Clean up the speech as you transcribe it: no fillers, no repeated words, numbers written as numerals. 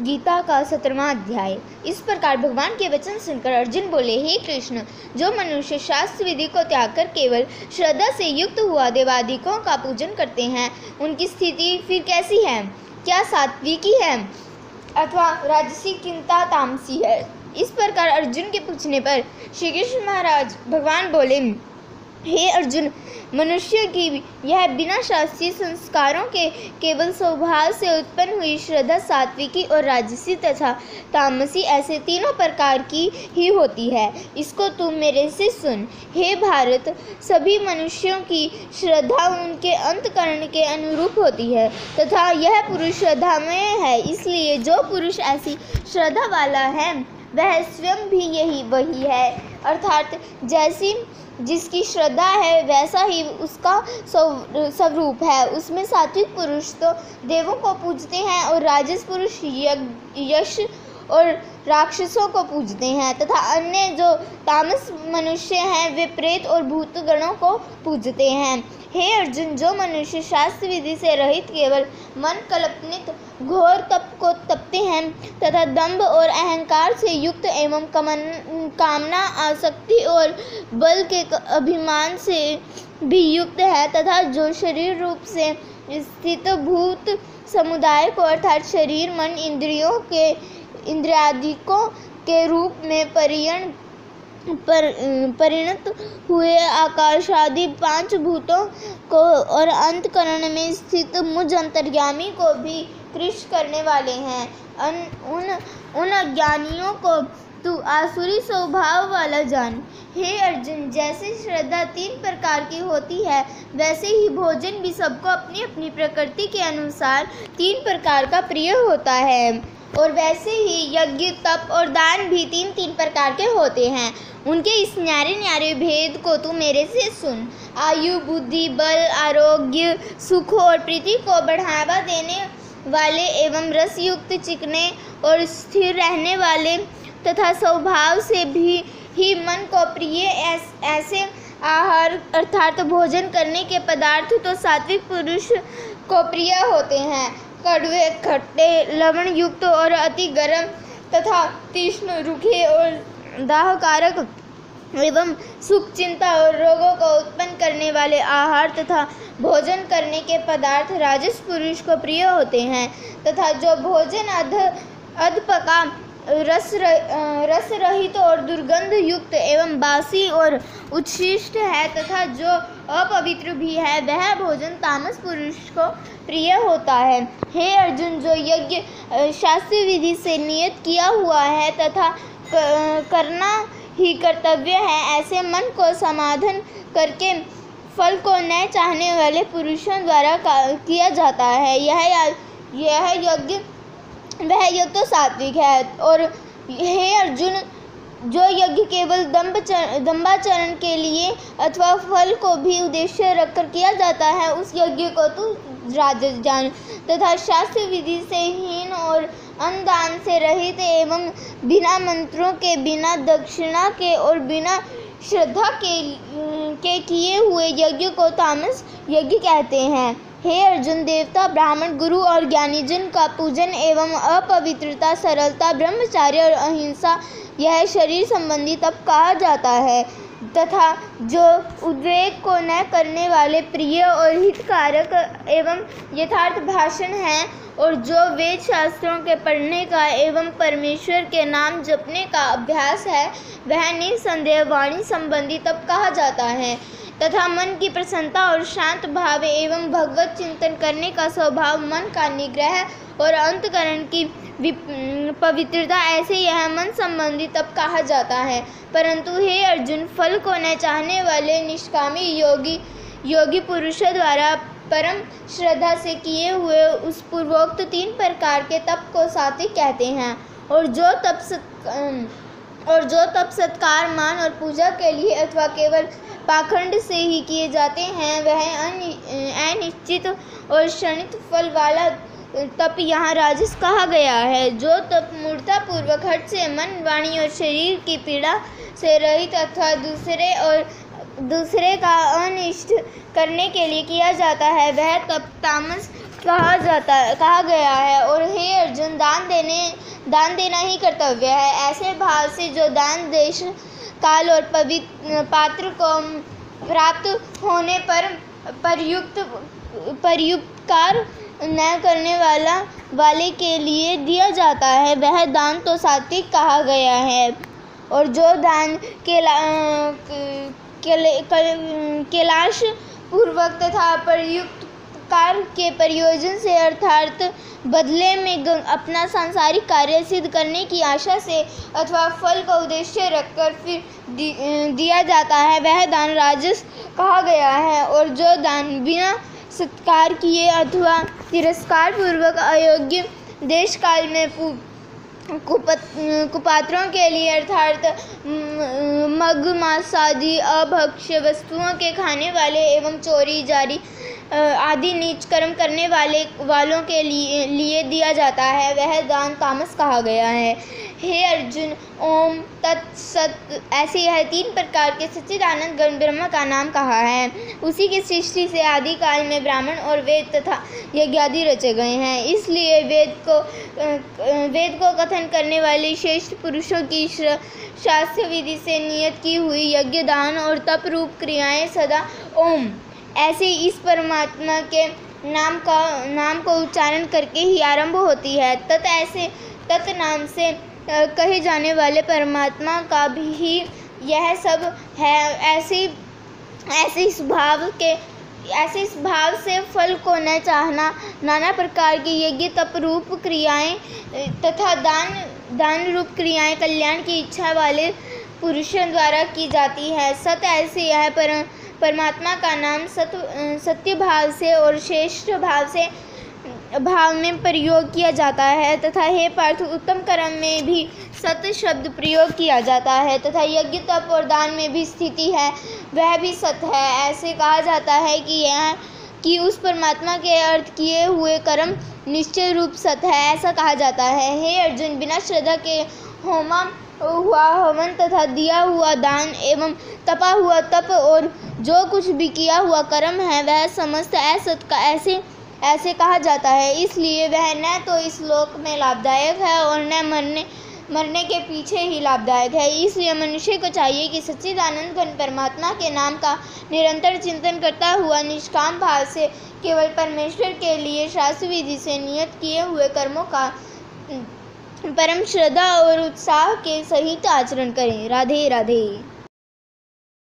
गीता का 17वां अध्याय। इस प्रकार भगवान के वचन सुनकर अर्जुन बोले, हे कृष्ण, जो मनुष्य शास्त्र विधि को त्याग कर केवल श्रद्धा से युक्त हुआ देवादिकों का पूजन करते हैं, उनकी स्थिति फिर कैसी है? क्या सात्विकी है अथवा राजसी चिंता तामसी है? इस प्रकार अर्जुन के पूछने पर श्री कृष्ण महाराज भगवान बोले, हे अर्जुन, मनुष्य की यह बिना शास्त्रीय संस्कारों के केवल स्वभाव से उत्पन्न हुई श्रद्धा सात्विकी और राजसी तथा तामसी ऐसे तीनों प्रकार की ही होती है। इसको तुम मेरे से सुन। हे भारत, सभी मनुष्यों की श्रद्धा उनके अंतःकरण के अनुरूप होती है तथा यह पुरुष श्रद्धामय है। इसलिए जो पुरुष ऐसी श्रद्धा वाला है वह स्वयं भी वही है, अर्थात जैसी जिसकी श्रद्धा है वैसा ही उसका स्वरूप है। उसमें सात्विक पुरुष तो देवों को पूजते हैं और राजस पुरुष यश और राक्षसों को पूजते हैं तथा अन्य जो तामस मनुष्य हैं वे प्रेत और भूत गणों को पूजते हैं। हे अर्जुन, जो मनुष्य शास्त्र विधि से रहित केवल मन कल्पनित घोर तप को तपते हैं तथा दंभ और अहंकार से युक्त एवं कामना, आसक्ति और बल के अभिमान से भी युक्त है तथा जो शरीर रूप से स्थित भूत समुदाय को अर्थात शरीर, मन, इंद्रियादिकों के रूप में परिणत हुए आकाश आदि 5 भूतों को और अंतःकरण में स्थित मुझ अंतर्यामी को भी कृष्ण करने वाले हैं, उन अज्ञानियों को तू आसुरी स्वभाव वाला जान। हे अर्जुन, जैसे श्रद्धा 3 प्रकार की होती है वैसे ही भोजन भी सबको अपनी अपनी प्रकृति के अनुसार 3 प्रकार का प्रिय होता है और वैसे ही यज्ञ, तप और दान भी 3 प्रकार के होते हैं। उनके इस न्यारे न्यारे भेद को तू मेरे से सुन। आयु, बुद्धि, बल, आरोग्य, सुख और प्रीति को बढ़ावा देने वाले एवं रस युक्त, चिकने और स्थिर रहने वाले तथा स्वभाव से भी ही मन को प्रिय ऐसे आहार अर्थात भोजन करने के पदार्थ तो सात्विक पुरुष को प्रिय होते हैं। कड़वे, खट्टे, लवण युक्त और अति गर्म तथा तीक्ष्ण, रूखे और दाहकारक एवं सुख, चिंता और रोगों को उत्पन्न करने वाले आहार तथा भोजन करने के पदार्थ राजस पुरुष को प्रिय होते हैं तथा जो भोजन अधपका, रस रहित और दुर्गंध युक्त एवं बासी और उच्छिष्ट है तथा जो अपवित्र भी है वह भोजन तामस पुरुष को प्रिय होता है। हे अर्जुन, जो यज्ञ शास्त्र विधि से नियत किया हुआ है तथा करना ही कर्तव्य है, ऐसे मन को समाधान करके फल को न चाहने वाले पुरुषों द्वारा किया जाता है। यह यज्ञ वह यज्ञ तो सात्विक है। और हे अर्जुन, जो यज्ञ केवल दंभाचरण के लिए अथवा फल को भी उद्देश्य रखकर किया जाता है उस यज्ञ को तू राजस जान तथा शास्त्र विधि से हीन और अन्नदान से रहित एवं बिना मंत्रों के, बिना दक्षिणा के और बिना श्रद्धा के किए हुए यज्ञ को तामस यज्ञ कहते हैं। हे अर्जुन, देवता, ब्राह्मण, गुरु और ज्ञानीजन का पूजन एवं अपवित्रता, सरलता, ब्रह्मचार्य और अहिंसा यह शरीर संबंधी तप कहा जाता है तथा जो उद्वेग को न करने वाले प्रिय और हितकारक एवं यथार्थ भाषण है और जो वेद शास्त्रों के पढ़ने का एवं परमेश्वर के नाम जपने का अभ्यास है वह निसंदेह वाणी संबंधी तप कहा जाता है तथा मन की प्रसन्नता और शांत भाव एवं भगवत चिंतन करने का स्वभाव, मन का निग्रह और अंतःकरण की पवित्रता, ऐसे यह मन संबंधी तप कहा जाता है। परंतु हे अर्जुन, फल को न चाहने वाले निष्कामी योगी पुरुषों द्वारा परम श्रद्धा से किए हुए उस पूर्वोक्त 3 प्रकार के तप को सात्विक कहते हैं। और जो तप सत्कार, मान और पूजा के लिए अथवा केवल पाखंड से ही किए जाते हैं वह अनिश्चित और क्षणिक फल वाला तप यहाँ राजस कहा गया है। जो तप मूर्ता पूर्वक हठ से मन, वाणी और शरीर की पीड़ा से रहित अथवा दूसरे का अनिष्ट करने के लिए किया जाता है वह तप तामस कहा गया है। और हे अर्जुन, दान देना ही कर्तव्य है। ऐसे भाव से जो दान देश काल और पात्र को प्राप्त होने पर परोपकार न करने वाले के लिए दिया जाता है, वह दान तो सात्विक कहा गया है। और जो दान कैलाश पूर्वक तथा परोपकार के प्रयोजन से अर्थात बदले में अपना सांसारिक कार्य सिद्ध करने की आशा से अथवा फल का उद्देश्य रखकर फिर दिया जाता है, वह दान राजस कहा गया है। और जो दान बिना सत्कार किए अथवा तिरस्कार पूर्वक अयोग्य देश काल में कुपात्रों के लिए अर्थात मग मांसादि अभक्ष्य वस्तुओं के खाने वाले एवं चोरी जारी आदि नीच कर्म करने वालों के लिए दिया जाता है, वह दान तामस कहा गया है। हे अर्जुन, ओम तत्सत ऐसे यह 3 प्रकार के सच्चिदानंद घन ब्रह्म का नाम कहा है। उसी की सृष्टि से आदि काल में ब्राह्मण और वेद तथा यज्ञादि रचे गए हैं। इसलिए वेद को कथन करने वाले श्रेष्ठ पुरुषों की शास्त्र विधि से नियत की हुई यज्ञ, दान और तप रूप क्रियाएं सदा ओम ऐसे इस परमात्मा के नाम को उच्चारण करके ही आरंभ होती है। तत् नाम से कहे जाने वाले परमात्मा का भी यह सब है। ऐसे इस भाव से फल को न चाहना, नाना प्रकार की यज्ञ तप रूप क्रियाएं तथा दान रूप क्रियाएं कल्याण की इच्छा वाले पुरुषों द्वारा की जाती है। सत ऐसे यह परमात्मा का नाम सत्य भाव से और श्रेष्ठ भाव में प्रयोग किया जाता है तथा हे पार्थ, उत्तम कर्म में भी सत शब्द प्रयोग किया जाता है तथा यज्ञ तप और दान में भी स्थिति है, वह भी सत है। ऐसे कहा जाता है कि उस परमात्मा के अर्थ किए हुए कर्म निश्चय रूप सत है, ऐसा कहा जाता है। हे अर्जुन, बिना श्रद्धा के होमा हुआ हवन तथा दिया हुआ दान एवं तपा हुआ तप और जो कुछ भी किया हुआ कर्म है, वह समस्त असत का ऐसे कहा जाता है। इसलिए वह न तो इस लोक में लाभदायक है और न मरने के पीछे ही लाभदायक है। इसलिए मनुष्य को चाहिए कि सच्चिदानंद घन परमात्मा के नाम का निरंतर चिंतन करता हुआ निष्काम भाव से केवल परमेश्वर के लिए शास्त्र विधि से नियत किए हुए कर्मों का परम श्रद्धा और उत्साह के सहित आचरण करें। राधे राधे।